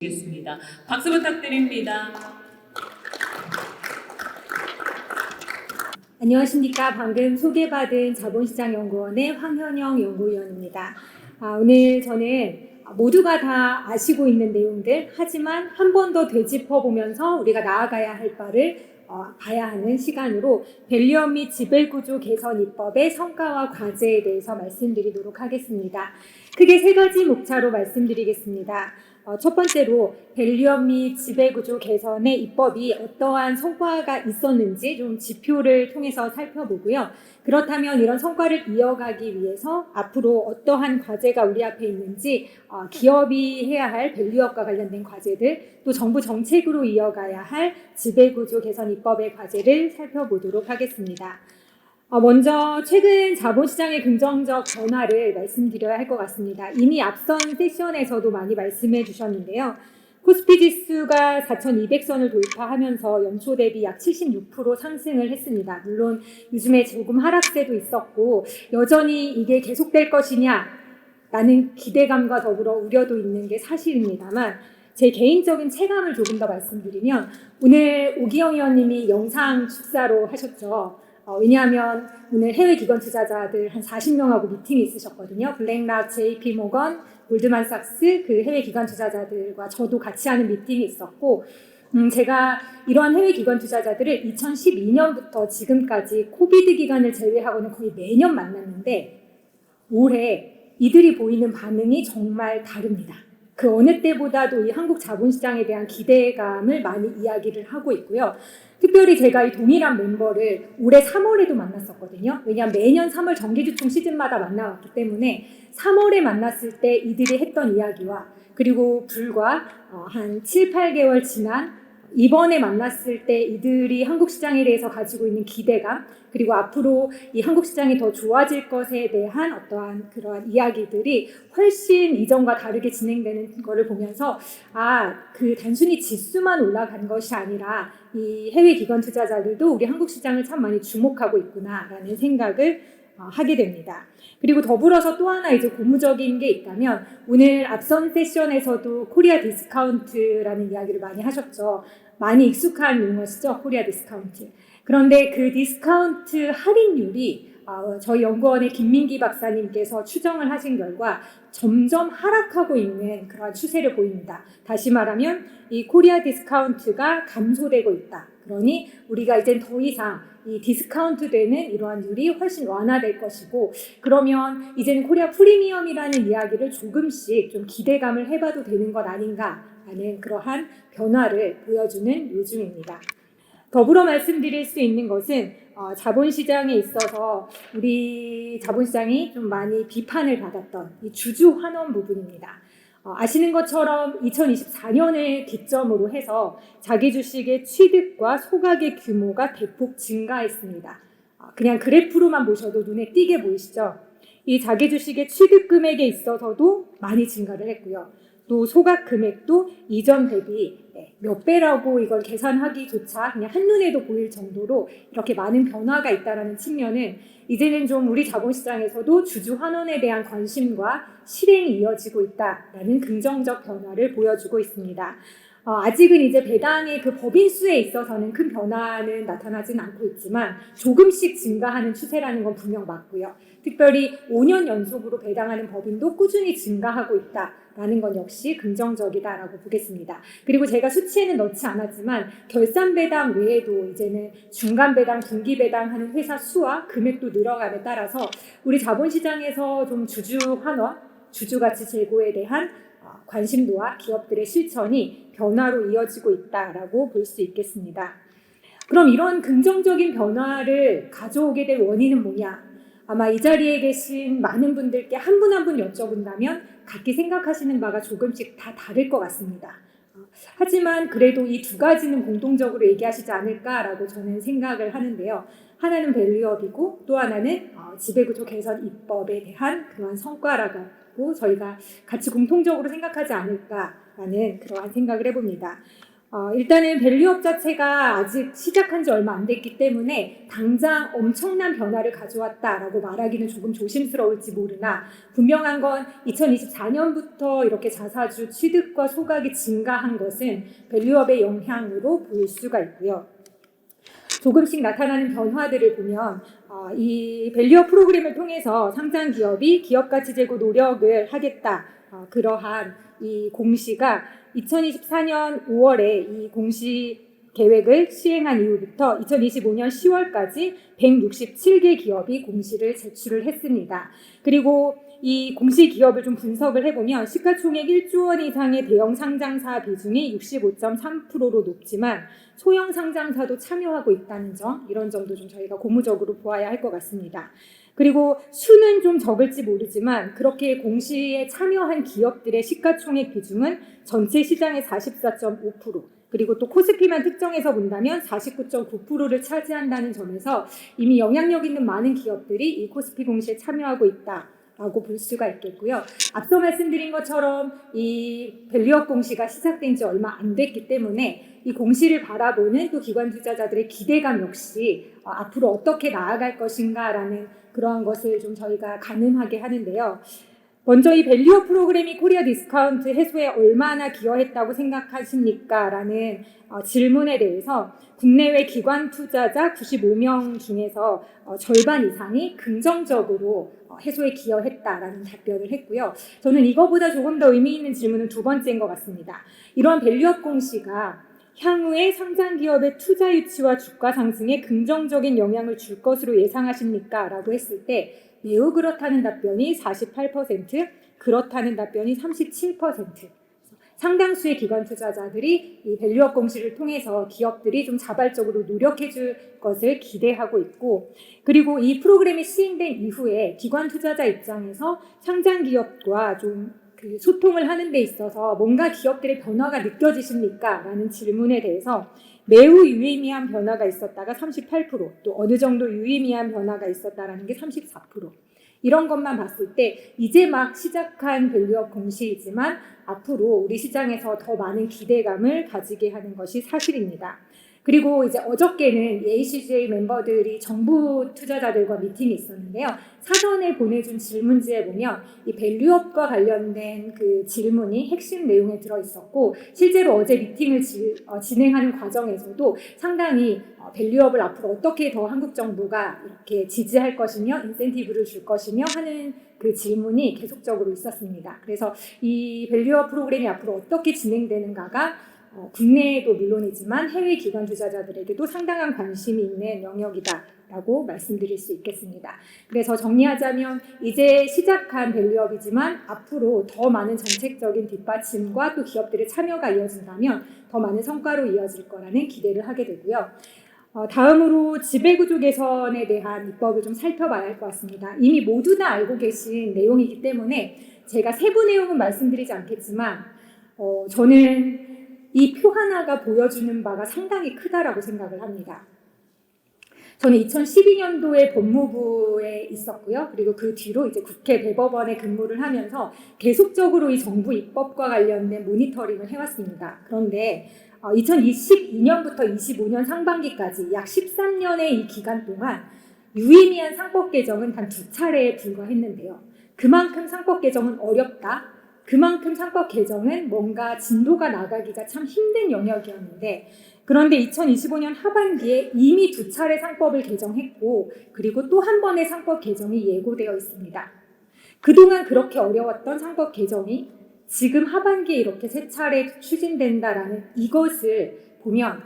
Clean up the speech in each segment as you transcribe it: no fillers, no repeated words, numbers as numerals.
겠습니다. 박수 부탁드립니다. 안녕하십니까. 방금 소개받은 자본시장연구원의 황현영 연구위원입니다. 오늘 저는 모두가 다 아시고 있는 내용들, 하지만 한 번 더 되짚어보면서 우리가 나아가야 할 바를 봐야 하는 시간으로 밸류업 및 지배구조 개선 입법의 성과와 과제에 대해서 말씀드리도록 하겠습니다. 크게 세 가지 목차로 말씀드리겠습니다. 첫 번째로 밸류업 및 지배구조 개선의 입법이 어떠한 성과가 있었는지 좀 지표를 통해서 살펴보고요. 그렇다면 이런 성과를 이어가기 위해서 앞으로 어떠한 과제가 우리 앞에 있는지 기업이 해야 할 밸류업과 관련된 과제들, 또 정부 정책으로 이어가야 할 지배구조 개선 입법의 과제를 살펴보도록 하겠습니다. 먼저 최근 자본시장의 긍정적 변화를 말씀드려야 할 것 같습니다. 이미 앞선 세션에서도 많이 말씀해 주셨는데요. 코스피 지수가 4,200선을 돌파하면서 연초 대비 약 76% 상승을 했습니다. 물론 요즘에 조금 하락세도 있었고 여전히 이게 계속될 것이냐 라는 기대감과 더불어 우려도 있는 게 사실입니다만, 제 개인적인 체감을 조금 더 말씀드리면 오늘 오기영 의원님이 영상 축사로 하셨죠. 왜냐하면 오늘 해외 기관 투자자들 한 40명하고 미팅이 있으셨거든요. 블랙락, JP 모건, 골드만삭스 그 해외 기관 투자자들과 저도 같이 하는 미팅이 있었고, 제가 이러한 해외 기관 투자자들을 2012년부터 지금까지 코비드 기간을 제외하고는 거의 매년 만났는데 올해 이들이 보이는 반응이 정말 다릅니다. 그 어느 때보다도 이 한국 자본시장에 대한 기대감을 많이 이야기를 하고 있고요. 특별히 제가 이 동일한 멤버를 올해 3월에도 만났었거든요. 왜냐하면 매년 3월 정기주총 시즌마다 만나왔기 때문에 3월에 만났을 때 이들이 했던 이야기와 그리고 불과 한 7, 8개월 지난 이번에 만났을 때 이들이 한국 시장에 대해서 가지고 있는 기대감, 그리고 앞으로 이 한국 시장이 더 좋아질 것에 대한 어떠한 그러한 이야기들이 훨씬 이전과 다르게 진행되는 것을 보면서 그 단순히 지수만 올라간 것이 아니라 이 해외 기관 투자자들도 우리 한국 시장을 참 많이 주목하고 있구나라는 생각을 하게 됩니다. 그리고 더불어서 또 하나 이제 고무적인 게 있다면, 오늘 앞선 세션에서도 코리아 디스카운트라는 이야기를 많이 하셨죠. 많이 익숙한 용어시죠, 코리아 디스카운트. 그런데 그 디스카운트 할인율이 저희 연구원의 김민기 박사님께서 추정을 하신 결과 점점 하락하고 있는 그런 추세를 보입니다. 다시 말하면 이 코리아 디스카운트가 감소되고 있다. 그러니 우리가 이젠 더 이상 이 디스카운트 되는 이러한 율이 훨씬 완화될 것이고, 그러면 이제는 코리아 프리미엄이라는 이야기를 조금씩 좀 기대감을 해봐도 되는 것 아닌가 하는 그러한 변화를 보여주는 요즘입니다. 더불어 말씀드릴 수 있는 것은 자본시장에 있어서 우리 자본시장이 좀 많이 비판을 받았던 이 주주 환원 부분입니다. 아시는 것처럼 2024년을 기점으로 해서 자기 주식의 취득과 소각의 규모가 대폭 증가했습니다. 그냥 그래프로만 보셔도 눈에 띄게 보이시죠? 이 자기 주식의 취득 금액에 있어서도 많이 증가를 했고요. 또 소각 금액도 이전 대비 몇 배라고 이걸 계산하기조차 그냥 한눈에도 보일 정도로 이렇게 많은 변화가 있다는 측면은 이제는 좀 우리 자본시장에서도 주주 환원에 대한 관심과 실행이 이어지고 있다라는 긍정적 변화를 보여주고 있습니다. 아직은 이제 배당의 그 법인 수에 있어서는 큰 변화는 나타나진 않고 있지만 조금씩 증가하는 추세라는 건 분명 맞고요. 특별히 5년 연속으로 배당하는 법인도 꾸준히 증가하고 있다라는 건 역시 긍정적이다라고 보겠습니다. 그리고 제가 수치에는 넣지 않았지만 결산 배당 외에도 이제는 중간 배당, 분기 배당하는 회사 수와 금액도 늘어감에 따라서 우리 자본시장에서 좀 주주 환원, 주주 가치 제고에 대한 관심도와 기업들의 실천이 변화로 이어지고 있다라고 볼 수 있겠습니다. 그럼 이런 긍정적인 변화를 가져오게 될 원인은 뭐냐? 아마 이 자리에 계신 많은 분들께 한 분 한 분 여쭤본다면 각기 생각하시는 바가 조금씩 다 다를 것 같습니다. 하지만 그래도 이 두 가지는 공통적으로 얘기하시지 않을까라고 저는 생각을 하는데요. 하나는 밸류업이고 또 하나는 지배구조 개선 입법에 대한 그러한 성과라고 저희가 같이 공통적으로 생각하지 않을까라는 그러한 생각을 해봅니다. 일단은 밸류업 자체가 아직 시작한 지 얼마 안 됐기 때문에 당장 엄청난 변화를 가져왔다라고 말하기는 조금 조심스러울지 모르나 분명한 건 2024년부터 이렇게 자사주 취득과 소각이 증가한 것은 밸류업의 영향으로 보일 수가 있고요. 조금씩 나타나는 변화들을 보면 이 밸류업 프로그램을 통해서 상장 기업이 기업가치 제고 노력을 하겠다. 그러한 이 공시가 2024년 5월에 이 공시 계획을 시행한 이후부터 2025년 10월까지 167개 기업이 공시를 제출을 했습니다. 그리고 이 공시 기업을 좀 분석을 해보면 시가총액 1조 원 이상의 대형 상장사 비중이 65.3%로 높지만 소형 상장사도 참여하고 있다는 점, 이런 점도 좀 저희가 고무적으로 보아야 할 것 같습니다. 그리고 수는 좀 적을지 모르지만 그렇게 공시에 참여한 기업들의 시가총액 비중은 전체 시장의 44.5%, 그리고 또 코스피만 특정해서 본다면 49.9%를 차지한다는 점에서 이미 영향력 있는 많은 기업들이 이 코스피 공시에 참여하고 있다라고 볼 수가 있겠고요. 앞서 말씀드린 것처럼 이 밸류업 공시가 시작된 지 얼마 안 됐기 때문에 이 공시를 바라보는 또 기관 투자자들의 기대감 역시 앞으로 어떻게 나아갈 것인가라는 그러한 것을 좀 저희가 가늠하게 하는데요. 먼저 이 밸류업 프로그램이 코리아 디스카운트 해소에 얼마나 기여했다고 생각하십니까? 라는 질문에 대해서 국내외 기관 투자자 95명 중에서 절반 이상이 긍정적으로 해소에 기여했다라는 답변을 했고요. 저는 이거보다 조금 더 의미 있는 질문은 두 번째인 것 같습니다. 이러한 밸류업 공시가 향후에 상장 기업의 투자 유치와 주가 상승에 긍정적인 영향을 줄 것으로 예상하십니까? 라고 했을 때 매우 그렇다는 답변이 48%, 그렇다는 답변이 37%. 상당수의 기관 투자자들이 이 밸류업 공시를 통해서 기업들이 좀 자발적으로 노력해 줄 것을 기대하고 있고, 그리고 이 프로그램이 시행된 이후에 기관 투자자 입장에서 상장 기업과 좀 그 소통을 하는 데 있어서 뭔가 기업들의 변화가 느껴지십니까? 라는 질문에 대해서 매우 유의미한 변화가 있었다가 38%, 또 어느 정도 유의미한 변화가 있었다라는 게 34%. 이런 것만 봤을 때 이제 막 시작한 밸류업 공시이지만 앞으로 우리 시장에서 더 많은 기대감을 가지게 하는 것이 사실입니다. 그리고 이제 어저께는 ACJ 멤버들이 정부 투자자들과 미팅이 있었는데요. 사전에 보내준 질문지에 보면 이 밸류업과 관련된 그 질문이 핵심 내용에 들어있었고, 실제로 어제 미팅을 진행하는 과정에서도 상당히 밸류업을 앞으로 어떻게 더 한국 정부가 이렇게 지지할 것이며 인센티브를 줄 것이며 하는 그 질문이 계속적으로 있었습니다. 그래서 이 밸류업 프로그램이 앞으로 어떻게 진행되는가가 국내에도 물론이지만 해외 기관 투자자들에게도 상당한 관심이 있는 영역이다라고 말씀드릴 수 있겠습니다. 그래서 정리하자면 이제 시작한 밸류업이지만 앞으로 더 많은 정책적인 뒷받침과 또 기업들의 참여가 이어진다면 더 많은 성과로 이어질 거라는 기대를 하게 되고요. 다음으로 지배구조 개선에 대한 입법을 좀 살펴봐야 할 것 같습니다. 이미 모두 다 알고 계신 내용이기 때문에 제가 세부 내용은 말씀드리지 않겠지만 저는 이 표 하나가 보여주는 바가 상당히 크다라고 생각을 합니다. 저는 2012년도에 법무부에 있었고요. 그리고 그 뒤로 이제 국회 대법원에 근무를 하면서 계속적으로 이 정부 입법과 관련된 모니터링을 해왔습니다. 그런데 2022년부터 25년 상반기까지 약 13년의 이 기간 동안 유의미한 상법 개정은 단 2차례에 불과했는데요. 그만큼 상법 개정은 어렵다. 그만큼 상법 개정은 뭔가 진도가 나가기가 참 힘든 영역이었는데, 그런데 2025년 하반기에 이미 2차례 상법을 개정했고, 그리고 또 한 번의 상법 개정이 예고되어 있습니다. 그동안 그렇게 어려웠던 상법 개정이 지금 하반기에 이렇게 3차례 추진된다라는 이것을 보면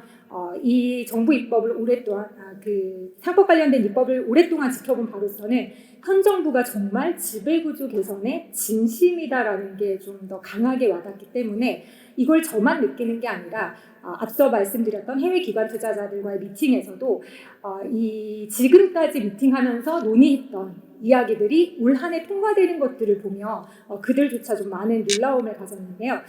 이 정부 입법을 오랫동안 그 상법 관련된 입법을 오랫동안 지켜본 바로서는 현 정부가 정말 지배구조 개선에 진심이다라는 게 좀 더 강하게 와닿기 때문에 이걸 저만 느끼는 게 아니라 앞서 말씀드렸던 해외 기관 투자자들과의 미팅에서도 이 지금까지 미팅하면서 논의했던 이야기들이 올 한 해 통과되는 것들을 보며 그들조차 좀 많은 놀라움을 가졌는데요.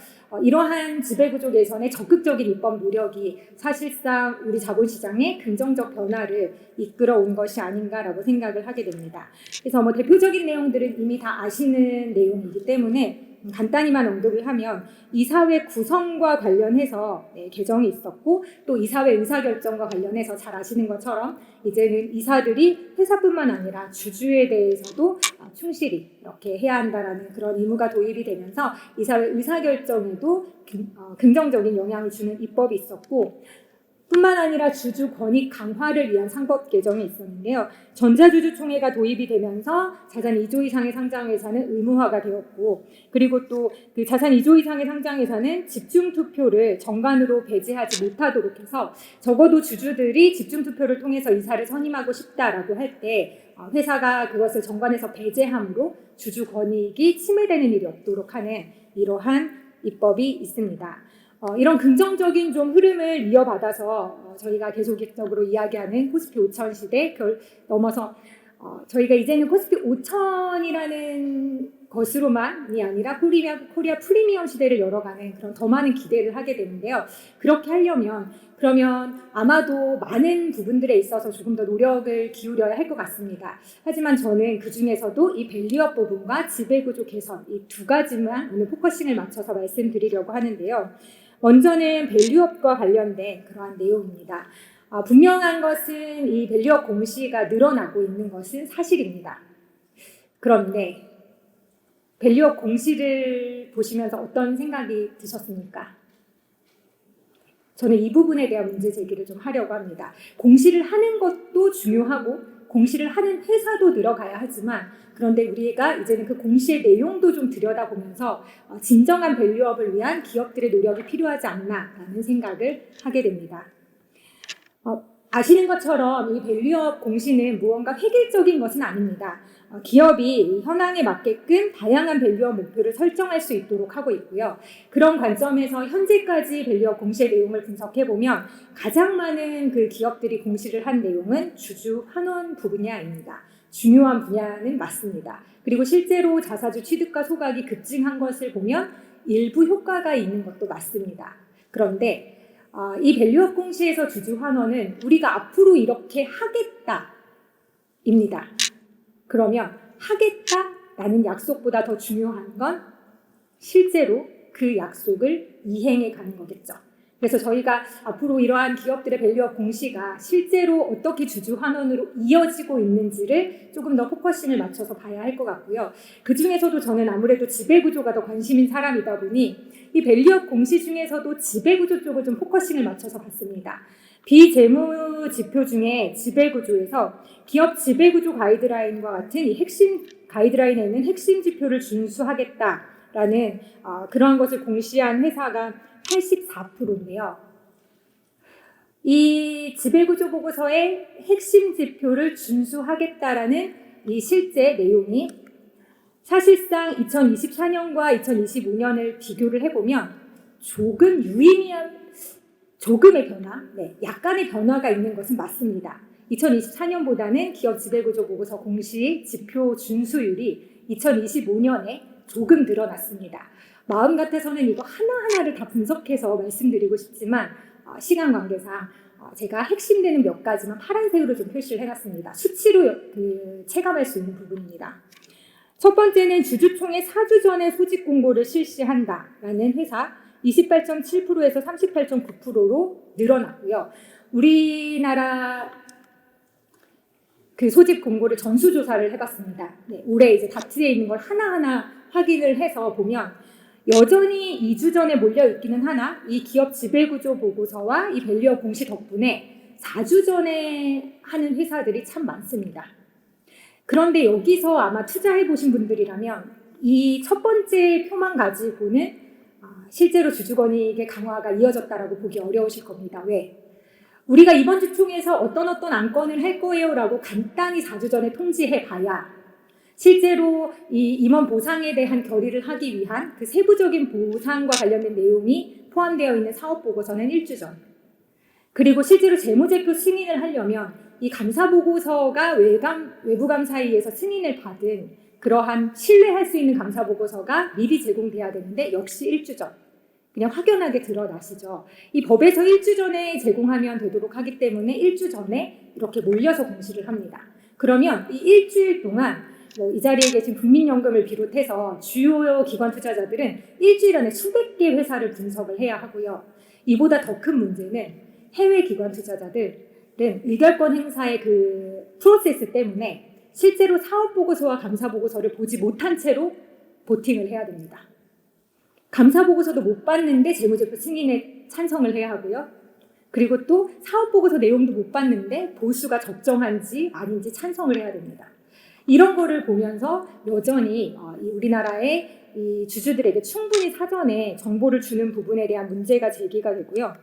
이러한 지배구조 개선의 적극적인 입법 노력이 사실상 우리 자본시장에 긍정적 변화를 이끌어온 것이 아닌가라고 생각을 하게 됩니다. 그래서 대표적인 내용들은 이미 다 아시는 내용이기 때문에 간단히만 언급을 하면 이사회 구성과 관련해서 개정이 있었고 또 이사회 의사결정과 관련해서 잘 아시는 것처럼 이제는 이사들이 회사뿐만 아니라 주주에 대해서도 충실히 이렇게 해야 한다라는 그런 의무가 도입이 되면서 이사회 의사결정에도 긍정적인 영향을 주는 입법이 있었고 뿐만 아니라 주주 권익 강화를 위한 상법 개정이 있었는데요. 전자주주총회가 도입이 되면서 자산 2조 이상의 상장회사는 의무화가 되었고 그리고 또 그 자산 2조 이상의 상장회사는 집중투표를 정관으로 배제하지 못하도록 해서 적어도 주주들이 집중투표를 통해서 이사를 선임하고 싶다라고 할 때 회사가 그것을 정관에서 배제함으로 주주 권익이 침해되는 일이 없도록 하는 이러한 입법이 있습니다. 이런 긍정적인 좀 흐름을 이어받아서 저희가 계속적으로 이야기하는 코스피 5000 시대 넘어서 저희가 이제는 코스피 5000이라는 것으로만이 아니라 코리아 프리미엄 시대를 열어가는 그런 더 많은 기대를 하게 되는데요. 그렇게 하려면 그러면 아마도 많은 부분들에 있어서 조금 더 노력을 기울여야 할 것 같습니다. 하지만 저는 그 중에서도 이 밸류업 부분과 지배구조 개선 이 두 가지만 오늘 포커싱을 맞춰서 말씀드리려고 하는데요. 먼저는 밸류업과 관련된 그러한 내용입니다. 분명한 것은 이 밸류업 공시가 늘어나고 있는 것은 사실입니다. 그런데 밸류업 공시를 보시면서 어떤 생각이 드셨습니까? 저는 이 부분에 대한 문제 제기를 좀 하려고 합니다. 공시를 하는 것도 중요하고 공시를 하는 회사도 들어가야 하지만 그런데 우리가 이제는 그 공시의 내용도 좀 들여다보면서 진정한 밸류업을 위한 기업들의 노력이 필요하지 않나라는 생각을 하게 됩니다. 아시는 것처럼 이 밸류업 공시는 무언가 획일적인 것은 아닙니다. 기업이 현황에 맞게끔 다양한 밸류업 목표를 설정할 수 있도록 하고 있고요. 그런 관점에서 현재까지 밸류업 공시의 내용을 분석해보면 가장 많은 그 기업들이 공시를 한 내용은 주주 환원 부분야입니다. 중요한 분야는 맞습니다. 그리고 실제로 자사주 취득과 소각이 급증한 것을 보면 일부 효과가 있는 것도 맞습니다. 그런데 이 밸류업 공시에서 주주 환원은 우리가 앞으로 이렇게 하겠다입니다. 그러면 하겠다라는 약속보다 더 중요한 건 실제로 그 약속을 이행해 가는 거겠죠. 그래서 저희가 앞으로 이러한 기업들의 밸류업 공시가 실제로 어떻게 주주 환원으로 이어지고 있는지를 조금 더 포커싱을 맞춰서 봐야 할 것 같고요. 그 중에서도 저는 아무래도 지배구조가 더 관심인 사람이다 보니 이 밸류업 공시 중에서도 지배구조 쪽을 좀 포커싱을 맞춰서 봤습니다. 비재무 지표 중에 지배구조에서 기업 지배구조 가이드라인과 같은 이 핵심 가이드라인에 있는 핵심 지표를 준수하겠다라는 그러한 것을 공시한 회사가 84%인데요. 이 지배구조 보고서의 핵심 지표를 준수하겠다라는 이 실제 내용이 사실상 2024년과 2025년을 비교를 해보면 조금 유의미한 조금의 변화, 약간의 변화가 있는 것은 맞습니다. 2024년보다는 기업 지배구조 보고서 공시 지표 준수율이 2025년에 조금 늘어났습니다. 마음 같아서는 이거 하나하나를 다 분석해서 말씀드리고 싶지만 시간 관계상 제가 핵심되는 몇 가지만 파란색으로 좀 표시를 해놨습니다. 수치로 체감할 수 있는 부분입니다. 첫 번째는 주주총회 4주 전에 소집 공고를 실시한다라는 회사 28.7%에서 38.9%로 늘어났고요. 우리나라 그 소집 공고를 전수조사를 해봤습니다. 올해 이제 다트에 있는 걸 하나하나 확인을 해서 보면 여전히 2주 전에 몰려있기는 하나 이 기업 지배구조 보고서와 이 밸류업 공시 덕분에 4주 전에 하는 회사들이 참 많습니다. 그런데 여기서 아마 투자해보신 분들이라면 이 첫 번째 표만 가지고는 실제로 주주권익의 강화가 이어졌다라고 보기 어려우실 겁니다. 왜? 우리가 이번 주총에서 어떤 안건을 할 거예요 라고 간단히 4주 전에 통지해봐야 실제로 이 임원 보상에 대한 결의를 하기 위한 그 세부적인 보상과 관련된 내용이 포함되어 있는 사업보고서는 1주 전. 그리고 실제로 재무제표 승인을 하려면 이 감사보고서가 외부감사위에서 승인을 받은 그러한 신뢰할 수 있는 감사보고서가 미리 제공돼야 되는데 역시 1주 전. 그냥 확연하게 드러나시죠. 이 법에서 1주 전에 제공하면 되도록 하기 때문에 1주 전에 이렇게 몰려서 공시를 합니다. 그러면 이 일주일 동안 이 자리에 계신 국민연금을 비롯해서 주요 기관 투자자들은 일주일 안에 수백 개 회사를 분석을 해야 하고요. 이보다 더 큰 문제는 해외 기관 투자자들은 의결권 행사의 그 프로세스 때문에 실제로 사업 보고서와 감사 보고서를 보지 못한 채로 보팅을 해야 됩니다. 감사 보고서도 못 봤는데 재무제표 승인에 찬성을 해야 하고요. 그리고 또 사업 보고서 내용도 못 봤는데 보수가 적정한지 아닌지 찬성을 해야 됩니다. 이런 거를 보면서 여전히 우리나라의 이 주주들에게 충분히 사전에 정보를 주는 부분에 대한 문제가 제기가 되고요.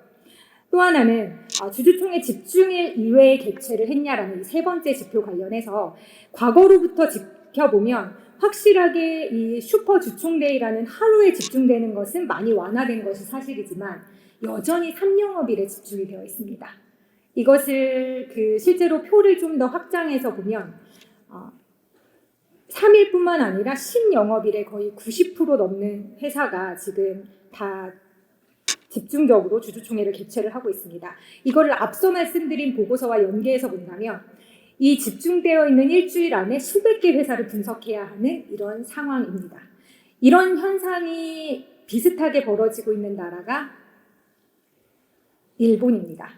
또 하나는 주주총회 집중일 이외에 개최를 했냐라는 이 세 번째 지표 관련해서 과거로부터 지켜보면 확실하게 이 슈퍼 주총데이라는 하루에 집중되는 것은 많이 완화된 것이 사실이지만 여전히 3영업일에 집중이 되어 있습니다. 이것을 실제로 표를 좀 더 확장해서 보면 3일뿐만 아니라 10영업일에 거의 90% 넘는 회사가 지금 다 집중적으로 주주총회를 개최를 하고 있습니다. 이거를 앞서 말씀드린 보고서와 연계해서 본다면 이 집중되어 있는 일주일 안에 수백 개 회사를 분석해야 하는 이런 상황입니다. 이런 현상이 비슷하게 벌어지고 있는 나라가 일본입니다.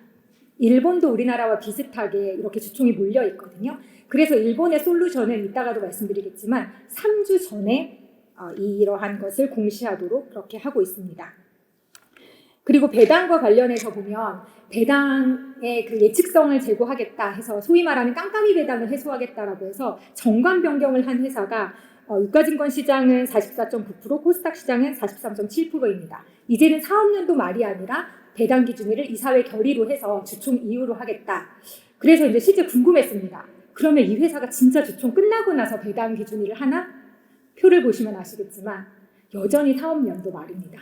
일본도 우리나라와 비슷하게 이렇게 주총이 몰려 있거든요. 그래서 일본의 솔루션은 이따가도 말씀드리겠지만 3주 전에 이러한 것을 공시하도록 그렇게 하고 있습니다. 그리고 배당과 관련해서 보면 배당의 그 예측성을 제고하겠다 해서 소위 말하는 깜깜이 배당을 해소하겠다라고 해서 정관 변경을 한 회사가 유가증권 시장은 44.9%, 코스닥 시장은 43.7%입니다. 이제는 사업연도 말이 아니라 배당 기준일을 이사회 결의로 해서 주총 이후로 하겠다. 그래서 이제 실제 궁금했습니다. 그러면 이 회사가 진짜 주총 끝나고 나서 배당 기준일을 하나? 표를 보시면 아시겠지만 여전히 사업연도 말입니다.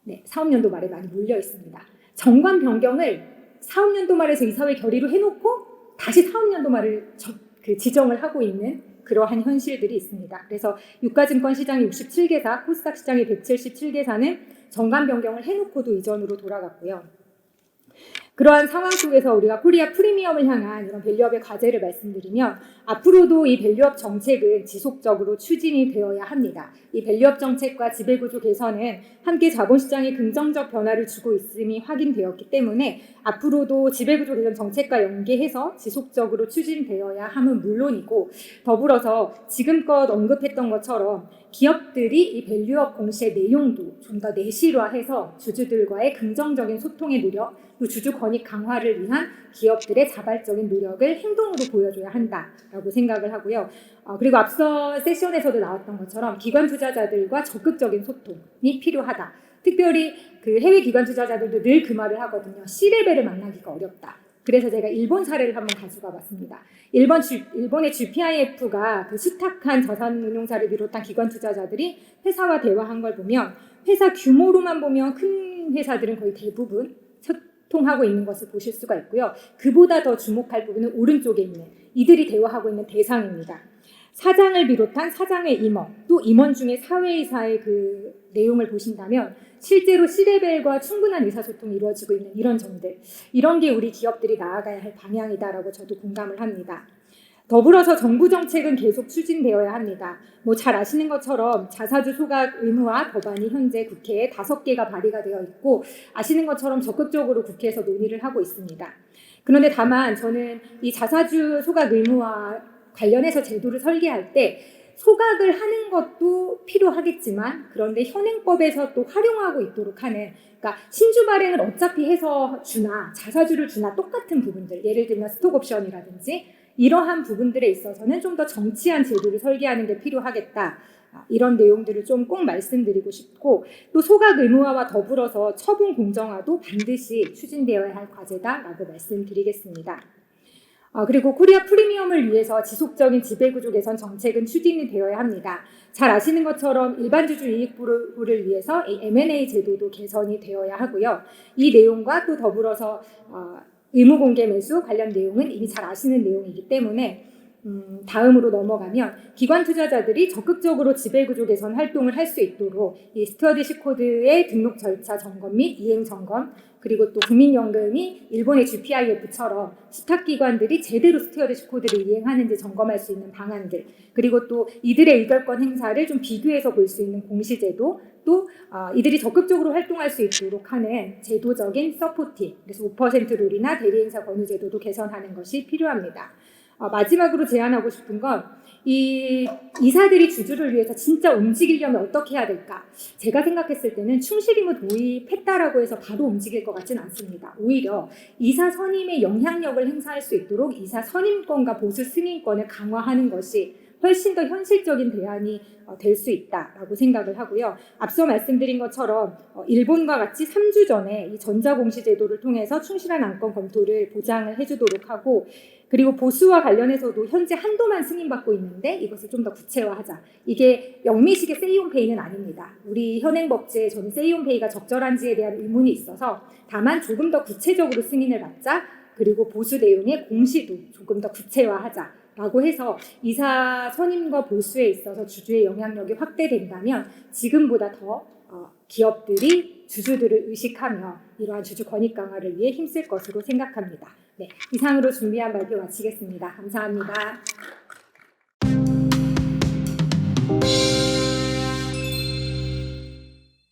네, 사업연도 말에 많이 몰려 있습니다. 정관 변경을 사업연도 말에서 이사회 결의로 해놓고 다시 사업연도 말을 지정을 하고 있는 그러한 현실들이 있습니다. 그래서 유가증권 시장이 67개사, 코스닥 시장이 177개사는 정관 변경을 해놓고도 이전으로 돌아갔고요. 그러한 상황 속에서 우리가 코리아 프리미엄을 향한 이런 밸류업의 과제를 말씀드리면 앞으로도 이 밸류업 정책은 지속적으로 추진이 되어야 합니다. 이 밸류업 정책과 지배구조 개선은 함께 자본시장에 긍정적 변화를 주고 있음이 확인되었기 때문에 앞으로도 지배구조 개선 정책과 연계해서 지속적으로 추진되어야 함은 물론이고 더불어서 지금껏 언급했던 것처럼 기업들이 이 밸류업 공시의 내용도 좀 더 내실화해서 주주들과의 긍정적인 소통의 노력, 또 주주 권익 강화를 위한 기업들의 자발적인 노력을 행동으로 보여줘야 한다라고 생각을 하고요. 그리고 앞서 세션에서도 나왔던 것처럼 기관 투자자들과 적극적인 소통이 필요하다. 특별히 그 해외 기관 투자자들도 늘 그 말을 하거든요. C레벨을 만나기가 어렵다. 그래서 제가 일본 사례를 한번 가져가 봤습니다. 일본의 GPIF가 그 수탁한 자산운용사를 비롯한 기관 투자자들이 회사와 대화한 걸 보면 회사 규모로만 보면 큰 회사들은 거의 대부분 소통하고 있는 것을 보실 수가 있고요. 그보다 더 주목할 부분은 오른쪽에 있는 이들이 대화하고 있는 대상입니다. 사장을 비롯한 사장의 임원, 또 임원 중에 사회이사의 그 내용을 보신다면 실제로 C레벨과 충분한 의사소통이 이루어지고 있는 이런 점들, 이런 게 우리 기업들이 나아가야 할 방향이다라고 저도 공감을 합니다. 더불어서 정부 정책은 계속 추진되어야 합니다. 잘 아시는 것처럼 자사주 소각 의무화 법안이 현재 국회에 5개가 발의가 되어 있고 아시는 것처럼 적극적으로 국회에서 논의를 하고 있습니다. 그런데 다만 저는 이 자사주 소각 의무화 관련해서 제도를 설계할 때 소각을 하는 것도 필요하겠지만 그런데 현행법에서 또 활용하고 있도록 하는, 그러니까 신주 발행을 어차피 해서 주나 자사주를 주나 똑같은 부분들, 예를 들면 스톡옵션이라든지 이러한 부분들에 있어서는 좀 더 정치한 제도를 설계하는 게 필요하겠다. 이런 내용들을 좀 꼭 말씀드리고 싶고, 또 소각 의무화와 더불어서 처분 공정화도 반드시 추진되어야 할 과제다라고 말씀드리겠습니다. 그리고 코리아 프리미엄을 위해서 지속적인 지배구조 개선 정책은 추진이 되어야 합니다. 잘 아시는 것처럼 일반주주 이익보를 위해서 M&A 제도도 개선이 되어야 하고요. 이 내용과 또 더불어서 의무공개 매수 관련 내용은 이미 잘 아시는 내용이기 때문에 다음으로 넘어가면 기관 투자자들이 적극적으로 지배구조 개선 활동을 할 수 있도록 이 스튜어드십 코드의 등록 절차 점검 및 이행 점검, 그리고 또 국민연금이 일본의 GPIF처럼 수탁기관들이 제대로 스튜어드십 코드를 이행하는지 점검할 수 있는 방안들, 그리고 또 이들의 의결권 행사를 좀 비교해서 볼 수 있는 공시제도, 또 이들이 적극적으로 활동할 수 있도록 하는 제도적인 서포팅, 그래서 5% 룰이나 대리행사 권유 제도도 개선하는 것이 필요합니다. 마지막으로 제안하고 싶은 건 이 이사들이 주주를 위해서 진짜 움직이려면 어떻게 해야 될까? 제가 생각했을 때는 충실임을 도입했다라고 해서 바로 움직일 것 같지는 않습니다. 오히려 이사 선임의 영향력을 행사할 수 있도록 이사 선임권과 보수 승인권을 강화하는 것이 훨씬 더 현실적인 대안이 될 수 있다라고 생각을 하고요. 앞서 말씀드린 것처럼 일본과 같이 3주 전에 이 전자공시 제도를 통해서 충실한 안건 검토를 보장을 해주도록 하고, 그리고 보수와 관련해서도 현재 한도만 승인받고 있는데 이것을 좀 더 구체화하자. 이게 영미식의 세이온페이는 아닙니다. 우리 현행법제에 저는 세이온페이가 적절한지에 대한 의문이 있어서, 다만 조금 더 구체적으로 승인을 받자. 그리고 보수 내용의 공시도 조금 더 구체화하자. 라고 해서 이사 선임과 보수에 있어서 주주의 영향력이 확대된다면 지금보다 더 기업들이 주주들을 의식하며 이러한 주주 권익 강화를 위해 힘쓸 것으로 생각합니다. 네, 이상으로 준비한 발표 마치겠습니다. 감사합니다.